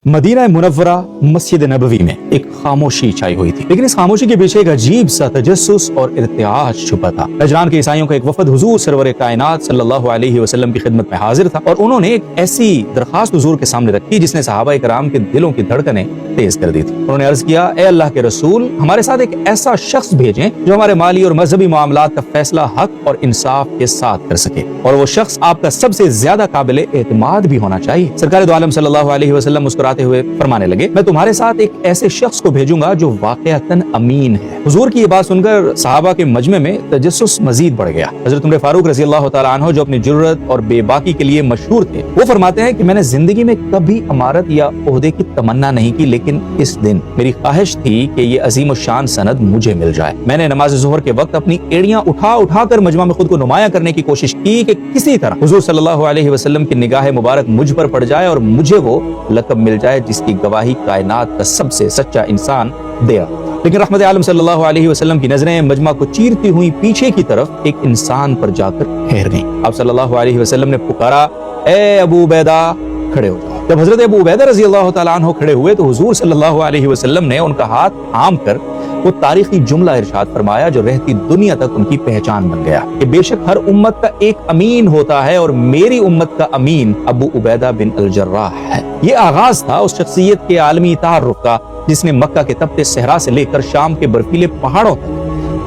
Medina Munawwara मस्जिद नबवी में एक खामोशी छाई हुई थी, लेकिन इस खामोशी के पीछे एक अजीब सा तजस्सुस और इर्तियाज छुपा था। नजरान के ईसाइयों का एक वफद हुजूर सरवर कायनात सल्लल्लाहु अलैहि वसल्लम की खिदमत में हाजिर था और उन्होंने एक ऐसी दरखास्त हुजूर के सामने रखी जिसने सहाबा कराम के दिलों की धड़कनें तेज कर दी थी। उन्होंने अर्ज किया, ए अल्लाह के रसूल, हमारे साथ एक ऐसा शख्स भेजें जो हमारे माली और मजहबी मामलात का फैसला हक और इंसाफ के साथ कर सके, और वो शख्स आपका सबसे ज्यादा काबिल एतमाद भी होना चाहिए। सरकार दो आलम सल्लल्लाहु अलैहि वसल्लम मुस्कुराते हुए फरमाने लगे, मैं तुम्हारे साथ एक ऐसे शख्स को भेजूंगा जो वाक़अतन अमीन है। हुजूर की ये बात सुनकर सहाबा के मजमे में तजस्सुस मजीद बढ़ गया। हजरत उमर फारूक रज़ी अल्लाह तआला अन्हु, जो अपनी जुर्रत और बेबाकी के लिए मशहूर थे, वो फरमाते हैं कि मैंने जिंदगी में कभी अमारत या ओहदे की तमन्ना नहीं की, लेकिन इस दिन मेरी ख्वाहिश थी कि ये अजीम शान सनद मुझे मिल जाए। मैंने नमाज ज़ोहर के वक्त अपनी एड़ियां उठा उठा कर मजमा में खुद को नुमाया करने की कोशिश की कि किसी तरह हुजूर सल्लल्लाहु अलैहि वसल्लम की निगाह मुबारक मुझ पर पड़ जाए और मुझे वो लक़ब मिल जाए जिसकी गवाही कायनात का सबसे सच्चा इंसान दे रहा। लेकिन रहमत आलम सल्लल्लाहु अलैहि वसल्लम की नजरें मजमा को चीरती हुई पीछे की तरफ एक इंसान पर जाकर ठहर गईं। आप सल्लल्लाहु अलैहि वसल्लम ने पुकारा, ए अबू उबैदा, खड़े हो जाओ। जब हजरत अबू उबैदा रज़ी अल्लाह तआला अन्हु खड़े हुए तो हुजूर सल्लल्लाहु अलैहि वसल्लम ने उनका हाथ थाम कर वो तारीखी जुमला इरशाद फरमाया जो रहती दुनिया तक उनकी पहचान बन गया कि बेशक हर उम्मत का एक अमीन होता है और मेरी उम्मत का अमीन अबू उबैदा बिन अल जर्राह है। ये आगाज था उस शख्सियत के आलमी तारुफ का जिसने मक्का के तपते सहरा से लेकर शाम के बर्फीले पहाड़ों तक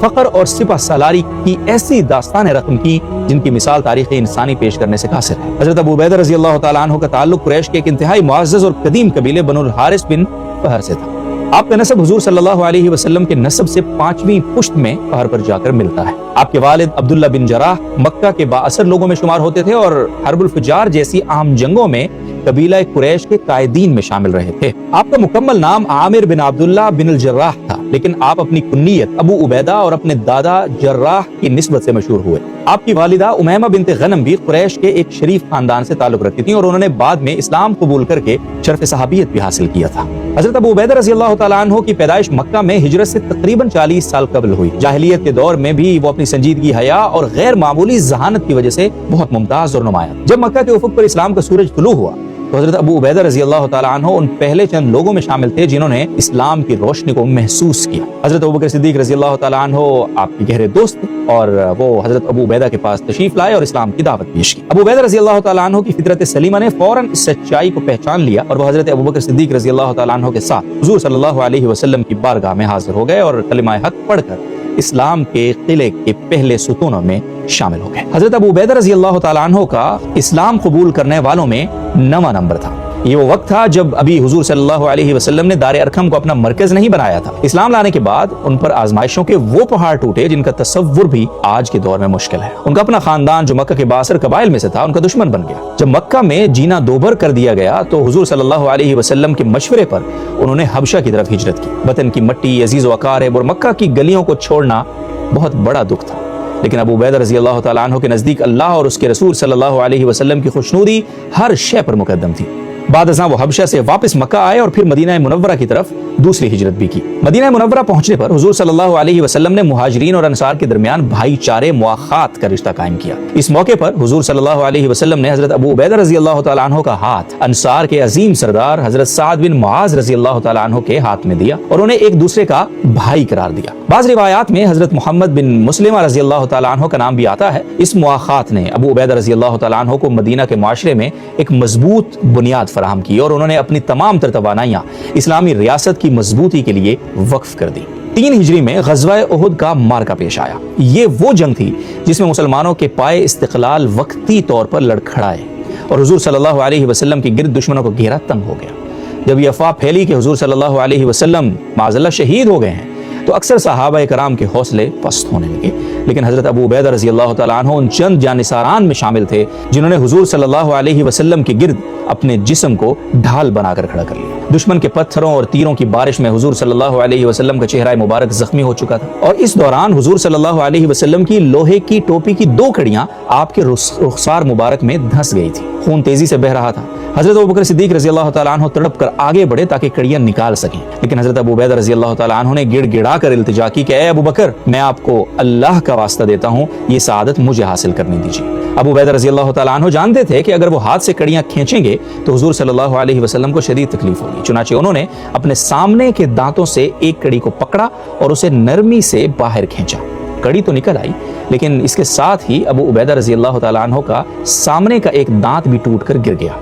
फख्र और सिपह सलारी की ऐसी दास्तान रकम की जिनकी मिसाल तारीख इंसानी पेश करने से कासिर है। हजरत अबू उबैदा रज़ी अल्लाह तआला अन्हु का ताल्लुक कुरैश के एक इंतहाई मुअज़्ज़ज़ और कदीम कबीले बनुल हारिस बिन फहर से था। आपका नसब हुजूर सल्लल्लाहु अलैहि वसल्लम के नसब से 5वीं पुश्त में पहर पर जाकर मिलता है। आपके वालिद अब्दुल्ला बिन जराह मक्का के बाअसर लोगों में शुमार होते थे और हर्बुल फुजार जैसी आम जंगों में कबीला कुरैश के कायदीन में शामिल रहे थे। आपका मुकम्मल नाम आमिर बिन अब्दुल्ला बिन अल जर्राह था, लेकिन आप अपनी कुन्नियत अबू उबैदा और अपने दादा जर्राह की निस्बत से मशहूर हुए। आपकी वालिदा उमैमा बिनते गनम भी कुरैश के एक शरीफ खानदान से ताल्लुक रखती थीं और उन्होंने बाद में इस्लाम कबूल करके शर्फ सहाबियत भी हासिल किया था। हजरत अबू उबैदा रज़ी अल्लाह तआला अन्हु की पैदाइश मक्का में हिजरत से तकरीबन 40 साल कबल हुई। जाहिलियत के दौर में भी वो अपनी संजीदगी, हया और गैर मामूली जहानत की वजह से बहुत मुमताज और नुमाया। जब मक्का के उफुक पर इस्लाम का सूरज तुलू हुआ तो हजरत अबू उबैदा रज़ी अल्लाह तआला अन्हु उन पहले चंद लोगों में शामिल थे जिन्होंने इस्लाम की रोशनी को महसूस किया। हजरत अबू बकर सिद्दीक रज़ी अल्लाह तआला अन्हु आपके गहरे दोस्त थे और वो हजरत अबू उबैदा के पास तशरीफ लाए और इस्लाम की दावत पेश की। अबू उबैदा रज़ी अल्लाह तआला अन्हु की फितरत सलीमा ने फौरन इस सच्चाई को पहचान लिया और वो हजरत अबू बकर सिद्दीक रज़ी अल्लाह तआला अन्हु के साथ हुजूर सल्लल्लाहु अलैहि वसल्लम की बारगाह में हाजिर हो गए और कलिमा हक पढ़कर इस्लाम के किले के पहले सुतूनों में शामिल हो गए। हजरत अबू उबैदा रज़ी अल्लाह तआला अन्हु का इस्लाम कबूल करने वालों में 9वां नंबर था। ये वो वक्त था जब अभी हुजूर सल्लल्लाहु अलैहि वसल्लम ने दारे अरकम को अपना मरकज नहीं बनाया था। इस्लाम लाने के बाद उन पर आजमाइशों के वो पहाड़ टूटे जिनका तसव्वुर भी आज के दौर में मुश्किल है। उनका अपना खानदान जो मक्का के बासर कबाइल में से था उनका दुश्मन बन गया। जब मक्का में जीना दोभर कर दिया गया तो हुजूर सल्लल्लाहु अलैहि वसल्लम के मशवरे पर उन्होंने हबशा की तरफ हिजरत की। वतन की मट्टी, अजीज व अकारिब और मक्का की गलियों को छोड़ना बहुत बड़ा दुख था, लेकिन अबू उबैदा रज़ी अल्लाह तआला अन्हु के नजदीक अल्लाह और उसके रसूल सल्लल्लाहु अलैहि वसल्लम की खुशनूदी हर शय पर मुकद्दम थी। बाद अज़ां वो हबशा से वापस मक्का आए और फिर मदीना मुनव्वरा की तरफ दूसरी हिजरत भी की। मदीना मुनव्वरा पहुंचने पर हुजूर सल्लल्लाहु अलैहि वसल्लम ने मुहाजिरीन और अंसार के दरमियान भाईचारे मुआखात का रिश्ता कायम किया। इस मौके पर हुजूर सल्लल्लाहु अलैहि वसल्लम ने हजरत अबू उबैदा रज़ी अल्लाह तआला अन्हु का हाथ अंसार के अजीम सरदार हजरत साद बिन मुआज रज़ी अल्लाह तआला अन्हु के हाथ में दिया और उन्हें एक दूसरे का भाई करार दिया। बाज़ रिवायात में हजरत मोहम्मद बिन मुस्लिमा रज़ी अल्लाह तआला अन्हु का नाम भी आता है। इस मुआखात ने अबू उबैदा रज़ी अल्लाह तआला अन्हु को मदीना के माशरे में एक मजबूत बुनियाद फराहम की और उन्होंने अपनी तमाम तर तवानाइयां इस्लामी रियासत की मजबूती के लिए वक्फ कर दी। 3 हिजरी में ग़ज़वा उहुद का मार्का पेश आया। ये वो जंग थी जिसमें मुसलमानों के पाए इस्तिक़लाल वक्ती तौर पर लड़खड़ाए और हुजूर सल्लल्लाहु अलैहि वसल्लम के गिर्द दुश्मनों को घेरा तंग हो गया। जब ये अफवाह फैली कि हुजूर सल्लल्लाहु अलैहि वसल्लम माज़अल्लाह शहीद हो गए हैं तो अक्सर सहाबा कराम के हौसले पस्त होने लगे, लेकिन हजरत अबू उबैदा रज़ी अल्लाह तआला अन्हु उन चंद जानिसारान में शामिल थे जिन्होंने हुजूर सल्लल्लाहु अलैहि वसल्लम के गिर्द अपने जिस्म को ढाल बनाकर खड़ा कर लिया। दुश्मन के पत्थरों और तीरों की बारिश में हुजूर सल्लल्लाहु अलैहि वसल्लम का चेहरा मुबारक जख्मी हो चुका था और इस दौरान हुजूर सल्लल्लाहु अलैहि वसल्लम की लोहे की टोपी की 2 कड़ियां आपके रुखसार मुबारक में धंस गई थी। खून तेजी से बह रहा था। हजरत अबू बकर सिद्दीक रज़ी अल्लाह तआला अन्हु तड़प कर आगे बढ़े ताकि कड़ियां निकाल सकें, लेकिन हजरत अबू उबैदा रज़ी अल्लाह तआला अन्हु ने गिड़गिड़ा कर इल्तिजा की कि ए अबू बकर, मैं आपको अल्लाह का वास्ता देता हूँ, ये सआदत मुझे हासिल करने दीजिए। ابو عبیدہ رضی اللہ تعالیٰ عنہ جانتے تھے کہ اگر وہ ہاتھ سے کڑیاں کھینچیں گے تو حضور صلی اللہ علیہ وسلم کو شدید تکلیف ہوگی، چنانچہ انہوں نے اپنے سامنے کے دانتوں سے ایک کڑی کو پکڑا اور اسے نرمی سے باہر کھینچا۔ کڑی تو نکل آئی، لیکن اس کے ساتھ ہی ابو عبیدہ رضی اللہ تعالیٰ عنہ کا سامنے کا ایک دانت بھی ٹوٹ کر گر گیا۔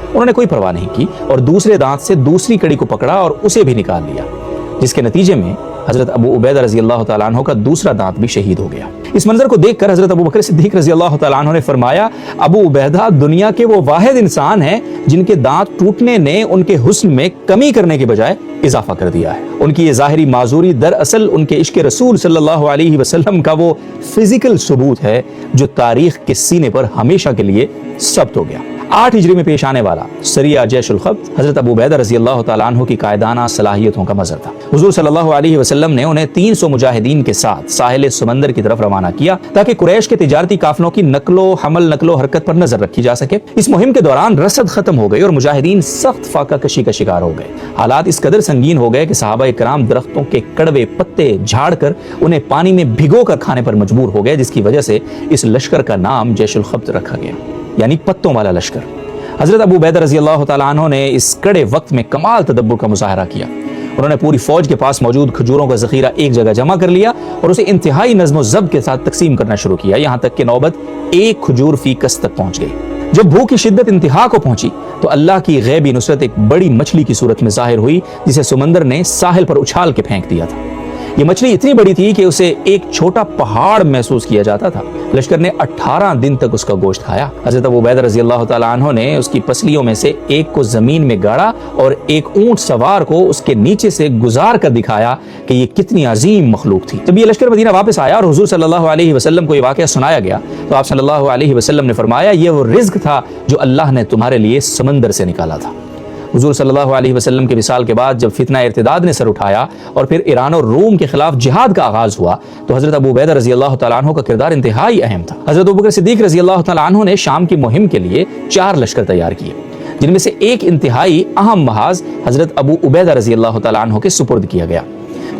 انہوں نے کوئی پرواہ نہیں کی اور دوسرے دانت سے دوسری کڑی کو پکڑا اور اسے بھی نکال لیا، جس کے نتیجے میں حضرت ابو عبیدہ رضی اللہ تعالیٰ عنہ کا دوسرا دانت بھی شہید ہو گیا۔ اس منظر کو دیکھ کر حضرت ابو بکر صدیق رضی اللہ تعالیٰ عنہ نے فرمایا، ابو عبیدہ دنیا کے وہ واحد انسان ہیں جن کے دانت ٹوٹنے نے ان کے حسن میں کمی کرنے کے بجائے اضافہ کر دیا ہے۔ ان کی یہ ظاہری معذوری دراصل ان کے عشق رسول صلی اللہ علیہ وسلم کا وہ فزیکل ثبوت ہے جو تاریخ کے سینے پر ہمیشہ کے لیے ثبت ہو گیا۔ 8 ہجری میں پیش آنے والا سریہ جیش الخبط حضرت ابو عبیدہ رضی اللہ تعالیٰ عنہ کی قائدانہ صلاحیتوں کا مظہر تھا۔ حضور صلی اللہ علیہ وسلم نے انہیں 300 مجاہدین کے ساتھ ساحل سمندر کی طرف روانہ کیا تاکہ قریش کے تجارتی قافلوں کی نقل و حرکت پر نظر رکھی جا سکے۔ اس مہم کے دوران رسد ختم ہو گئی اور مجاہدین سخت فاقہ کشی کا شکار ہو گئے۔ حالات اس قدر سنگین ہو گئے کہ صحابہ کرام درختوں کے کڑوے پتے جھاڑ کر انہیں پانی میں بھگو کر کھانے پر مجبور ہو گئے، جس کی وجہ سے اس لشکر کا نام جیش الخبط رکھا گیا، یعنی پتوں والا لشکر۔ حضرت ابو عبیدہ رضی اللہ تعالیٰ عنہ نے اس کڑے وقت میں کمال تدبر کا مظاہرہ کیا۔ انہوں نے پوری فوج کے پاس موجود کھجوروں کا ذخیرہ ایک جگہ جمع کر لیا اور اسے انتہائی نظم و ضبط کے ساتھ تقسیم کرنا شروع کیا، یہاں تک کہ نوبت ایک کھجور فی کس تک پہنچ گئی۔ جب بھوک کی شدت انتہا کو پہنچی تو اللہ کی غیبی نصرت ایک بڑی مچھلی کی صورت میں ظاہر ہوئی، جسے سمندر نے ساحل پر اچھال کے پھینک دیا تھا۔ یہ مچھلی اتنی بڑی تھی کہ اسے ایک چھوٹا پہاڑ محسوس کیا جاتا تھا۔ لشکر نے 18 دن تک اس کا گوشت کھایا۔ حضرت ابو عبیدہ رضی اللہ تعالیٰ عنہ نے اس کی پسلیوں میں سے ایک کو زمین میں گاڑا اور ایک اونٹ سوار کو اس کے نیچے سے گزار کر دکھایا کہ یہ کتنی عظیم مخلوق تھی۔ جب یہ لشکر مدینہ واپس آیا اور حضور صلی اللہ علیہ وسلم کو یہ واقعہ سنایا گیا تو آپ صلی اللہ علیہ وسلم نے فرمایا، یہ وہ رزق تھا جو اللہ نے تمہارے لیے سمندر سے نکالا تھا۔ حضور صلی اللہ علیہ وسلم کے وصال کے بعد جب فتنہ ارتداد نے سر اٹھایا اور پھر ایران اور روم کے خلاف جہاد کا آغاز ہوا تو حضرت ابو عبیدہ رضی اللہ تعالیٰ عنہ کا کردار انتہائی اہم تھا۔ حضرت ابو بکر صدیق رضی اللہ تعالیٰ عنہ نے شام کی مہم کے لیے 4 لشکر تیار کیے، جن میں سے ایک انتہائی اہم محاذ حضرت ابو عبیدہ رضی اللہ تعالیٰ عنہ کے سپرد کیا گیا۔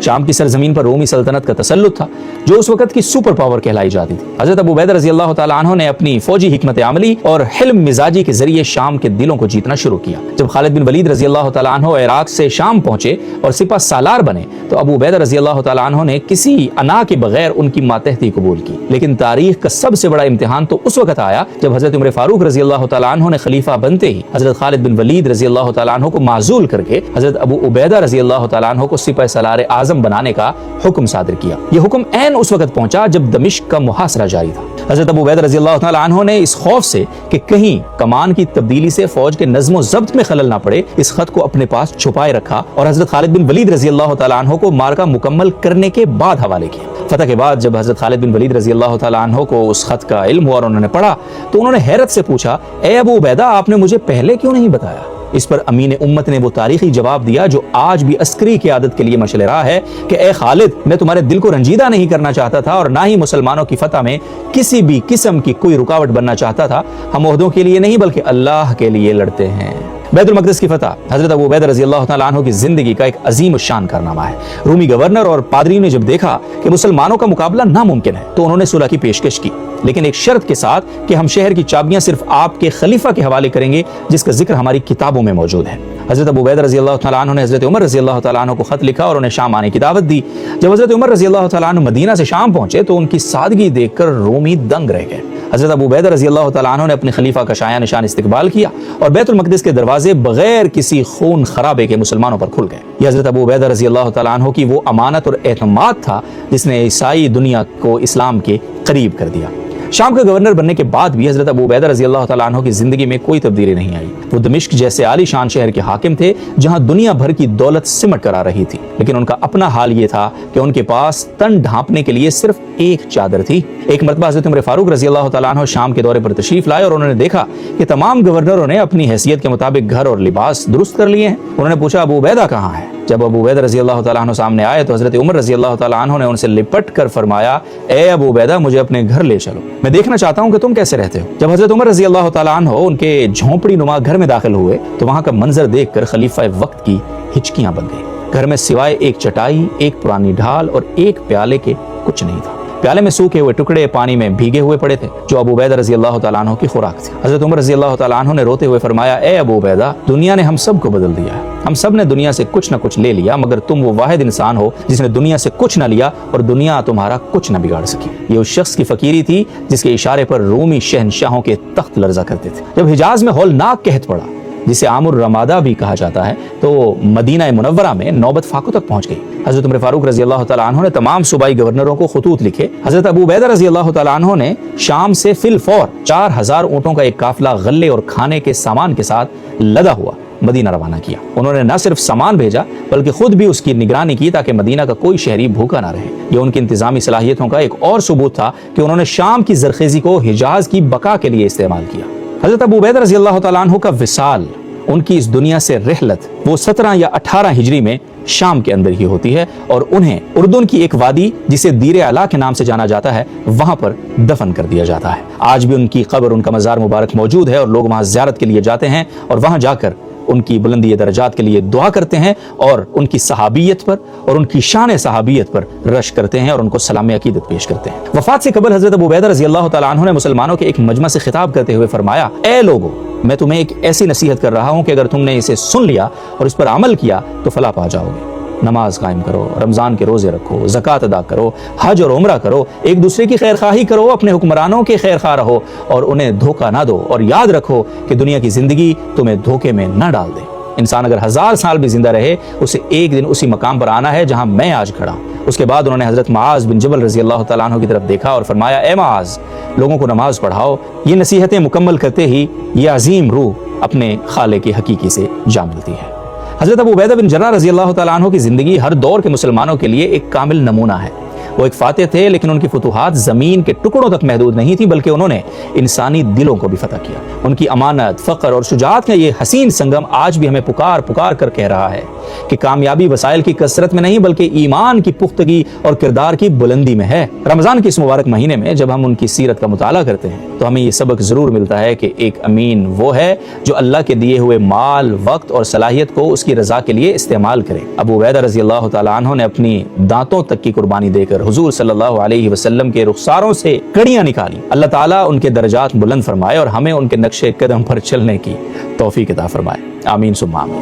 شام کی سرزمین پر رومی سلطنت کا تسلط تھا جو اس وقت کی سپر پاور کہلائی جاتی تھی۔ حضرت ابو عبیدہ رضی اللہ تعالیٰ عنہ نے اپنی فوجی حکمت عملی اور حلم مزاجی کے ذریعے شام کے دلوں کو جیتنا شروع کیا۔ جب خالد بن ولید رضی اللہ تعالیٰ عنہ عراق سے شام پہنچے اور سپہ سالار بنے تو ابو عبیدہ رضی اللہ تعالیٰ عنہ نے کسی انا کے بغیر ان کی ماتحتی قبول کی۔ لیکن تاریخ کا سب سے بڑا امتحان تو اس وقت آیا جب حضرت عمر فاروق رضی اللہ تعالیٰ عنہ نے خلیفہ بنتے ہی حضرت خالد بن ولید رضی اللہ تعالیٰ عنہ کو معزول کر کے حضرت ابو عبیدہ رضی اللہ تعالیٰ عنہ کو سپہ سالار اعظم بنانے کا حکم صادر کیا۔ یہ حکم عین اس وقت پہنچا جب دمشق کا محاصرہ جاری تھا۔ حضرت ابو عبیدہ رضی اللہ تعالیٰ عنہ نے اس خوف سے کہ کہیں کمان کی تبدیلی سے فوج کے نظم و ضبط میں خلل نہ پڑے اس خط کو اپنے پاس چھپائے رکھا اور حضرت خالد بن ولید رضی اللہ تعالیٰ عنہ کو مارکا مکمل کرنے کے بعد حوالے کیا۔ فتح کے بعد جب حضرت خالد بن ولید رضی اللہ تعالیٰ عنہ کو اس خط کا علم ہوا اور انہوں نے پڑھا تو انہوں نے حیرت سے پوچھا، اے ابو عبیدہ آپ نے مجھے پہلے کیوں نہیں بتایا؟ اس پر امین امت نے وہ تاریخی جواب دیا جو آج بھی عسکری قیادت کے لیے مشعل راہ ہے کہ اے خالد، میں تمہارے دل کو رنجیدہ نہیں کرنا چاہتا تھا اور نہ ہی مسلمانوں کی فتح میں کسی بھی قسم کی کوئی رکاوٹ بننا چاہتا تھا۔ ہم عہدوں کے لیے نہیں بلکہ اللہ کے لیے لڑتے ہیں۔ بیت المقدس کی فتح حضرت ابو عبیدہ رضی اللہ تعالیٰ عنہ کی زندگی کا ایک عظیم الشان کارنامہ ہے۔ رومی گورنر اور پادریوں نے جب دیکھا کہ مسلمانوں کا مقابلہ ناممکن ہے تو انہوں نے صلح کی پیشکش کی، لیکن ایک شرط کے ساتھ کہ ہم شہر کی چابیاں صرف آپ کے خلیفہ کے حوالے کریں گے جس کا ذکر ہماری کتابوں میں موجود ہے۔ حضرت ابو عبیدہ رضی اللہ تعالیٰ عنہ نے حضرت عمر رضی اللہ تعالیٰ عنہ کو خط لکھا اور انہیں شام آنے کی دعوت دی۔ جب حضرت عمر رضی اللہ تعالیٰ عنہ مدینہ سے شام پہنچے تو ان کی سادگی دیکھ کر رومی دنگ رہ گئے۔ حضرت ابو عبیدہ رضی اللہ تعالیٰ عنہ نے اپنے خلیفہ کا شایان نشان استقبال کیا اور بیت المقدس کے دروازے بغیر کسی خون خرابے کے مسلمانوں پر کھل گئے۔ یہ حضرت ابو عبیدہ رضی اللہ تعالیٰ عنہ کی وہ امانت اور اعتماد تھا جس نے عیسائی دنیا کو اسلام کے قریب کر دیا۔ شام کا گورنر بننے کے بعد بھی حضرت ابو عبیدہ رضی اللہ تعالیٰ عنہ کی زندگی میں کوئی تبدیلی نہیں آئی۔ وہ دمشق جیسے عالی شان شہر کے حاکم تھے جہاں دنیا بھر کی دولت سمٹ کر آ رہی تھی، لیکن ان کا اپنا حال یہ تھا کہ ان کے پاس تن ڈھانپنے کے لیے صرف ایک چادر تھی۔ ایک مرتبہ حضرت عمر فاروق رضی اللہ تعالیٰ عنہ شام کے دورے پر تشریف لائے اور انہوں نے دیکھا کہ تمام گورنروں نے اپنی حیثیت کے مطابق گھر اور لباس درست کر لیے ہیں۔ انہوں نے پوچھا، ابو عبیدہ کہاں ہے؟ جب ابو عبیدہ رضی اللہ تعالیٰ عنہ سامنے آئے تو حضرت عمر رضی اللہ تعالیٰ عنہ نے ان سے لپٹ کر فرمایا، اے ابو عبیدہ مجھے اپنے گھر لے چلو، میں دیکھنا چاہتا ہوں کہ تم کیسے رہتے ہو۔ جب حضرت عمر رضی اللہ تعالیٰ عنہ ان کے جھونپڑی نما گھر میں داخل ہوئے تو وہاں کا منظر دیکھ کر خلیفہ وقت کی ہچکیاں بن گئی۔ گھر میں سوائے ایک چٹائی، ایک پرانی ڈھال اور ایک پیالے کے کچھ نہیں تھا۔ प्याले में सूखे हुए टुकड़े पानी में भीगे हुए पड़े थे जो अबू उबैदा रजी अल्लाह तआला अन्हु की खुराक थी। हजरत उमर रजी अल्लाह तआला अन्हु ने रोते हुए फरमाया, ए अबू उबैदा, दुनिया ने हम सब को बदल दिया है। हम सब ने दुनिया से कुछ न कुछ ले लिया, मगर तुम वो वाहिद इंसान हो जिसने दुनिया से कुछ न लिया और दुनिया तुम्हारा कुछ न बिगाड़ सकी। ये उस शख्स की फकीरी थी जिसके इशारे पर रूमी शहनशाहों के तख्त लर्जा करते थे। जब हिजाज में हौलनाक कहत पड़ा, जिसे आमुर रमादा भी कहा जाता है, तो मदीना मुनव्वरा में नौबत फाकू तक पहुंच गई। हजरत उमर फारूक रजी अल्लाह तआला अन्हु ने तमाम सूबाई गवर्नरों को खतूत लिखे। हजरत अबू उबैदा रजी अल्लाह तआला अन्हु ने शाम से फिल फौर 4000 ऊँटों का एक काफिला गल्ले और खाने के सामान के साथ लदा हुआ मदीना रवाना किया। उन्होंने न सिर्फ सामान भेजा बल्कि खुद भी उसकी निगरानी की ताकि मदीना का कोई शहरी भूखा ना रहे। यह उनकी इंतजामी सलाहियतों का एक और सबूत था कि उन्होंने शाम की जरखेजी को हिजाज की बका के लिए इस्तेमाल किया। हजरत अबू उबैदा रजी अल्लाह तआला अन्हु का विसाल, उनकी इस दुनिया से रिहलत, वो 17 या 18 हिजरी में शाम के अंदर ही होती है और उन्हें उर्दून की एक वादी जिसे दीर अला के नाम से जाना जाता है, वहां पर दफन कर दिया जाता है। आज भी उनकी कब्र, उनका मज़ार मुबारक मौजूद है और लोग वहां ज़ियारत के लिए जाते हैं और वहां जाकर उनकी बुलंदी दर्जात के लिए दुआ करते हैं और उनकी सहाबियत पर और उनकी शान सहाबियत पर रश करते हैं और उनको सलाम अकीदत पेश करते हैं। वफात से कबल हजरत अबू उबैदा रजी अल्लाह तआला अन्हु ने मुसलमानों के एक मजमा से खिताब करते हुए फरमाया, ए लोगो, मैं तुम्हें एक ऐसी नसीहत कर रहा हूं कि अगर तुमने इसे सुन लिया और इस पर अमल किया तो फलाह पा जाओगे। नमाज कायम करो, रमज़ान के रोज़े रखो, ज़कात अदा करो, हज और उम्रा करो, एक दूसरे की खैर खाही करो, अपने हुक्मरानों के खैर खा रहो और उन्हें धोखा ना दो, और याद रखो कि दुनिया की ज़िंदगी तुम्हें धोखे में न डाल दे। इंसान अगर 1000 साल भी जिंदा रहे, उसे एक दिन उसी मकाम पर आना है जहां मैं आज खड़ा हूं। उसके बाद उन्होंने हजरत मुआज बिन जबल रजी अल्लाह तआला अन्हु की तरफ देखा और फरमाया, ए मुआज, लोगों को नमाज पढ़ाओ। ये नसीहतें मुकम्मल करते ही ये अजीम रूह अपने खाले की हकीकी से जा मिलती है। हजरत अबू उबैदा बिन जर्राह रजी अल्लाह तआला अन्हु की जिंदगी हर दौर के मुसलमानों के लिए एक कामिल नमूना है। वो एक फातेह थे, लेकिन उनकी फतूहात ज़मीन के टुकड़ों तक महदूद नहीं थी, बल्कि उन्होंने इंसानी दिलों को भी फतह किया। उनकी अमानत, फ़क्र और शुजाअत का ये हसीन संगम आज भी हमें पुकार पुकार कर कह रहा है कि कामयाबी वसाइल की कसरत में नहीं बल्कि ईमान की पुख्तगी और किरदार की बुलंदी में है। रमज़ान के इस मुबारक महीने में जब हम उनकी सीरत का मुताला करते हैं तो हमें ये सबक ज़रूर मिलता है कि एक अमीन वो है जो अल्लाह के दिए हुए माल, वक्त और सलाहियत को उसकी रज़ा के लिए इस्तेमाल करे। अबू उबैदा रज़ी अल्लाह तआला अन्हु ने अपनी दांतों तक की कुर्बानी देकर हुजूर सल्लल्लाहु अलैहि वसल्लम के रुखसारों से कड़ियां निकाली। अल्लाह ताला उनके दर्जात बुलंद फरमाए और हमें उनके नक्शे कदम पर चलने की तौफीक अता फरमाए। आमीन सुम्मा आमीन।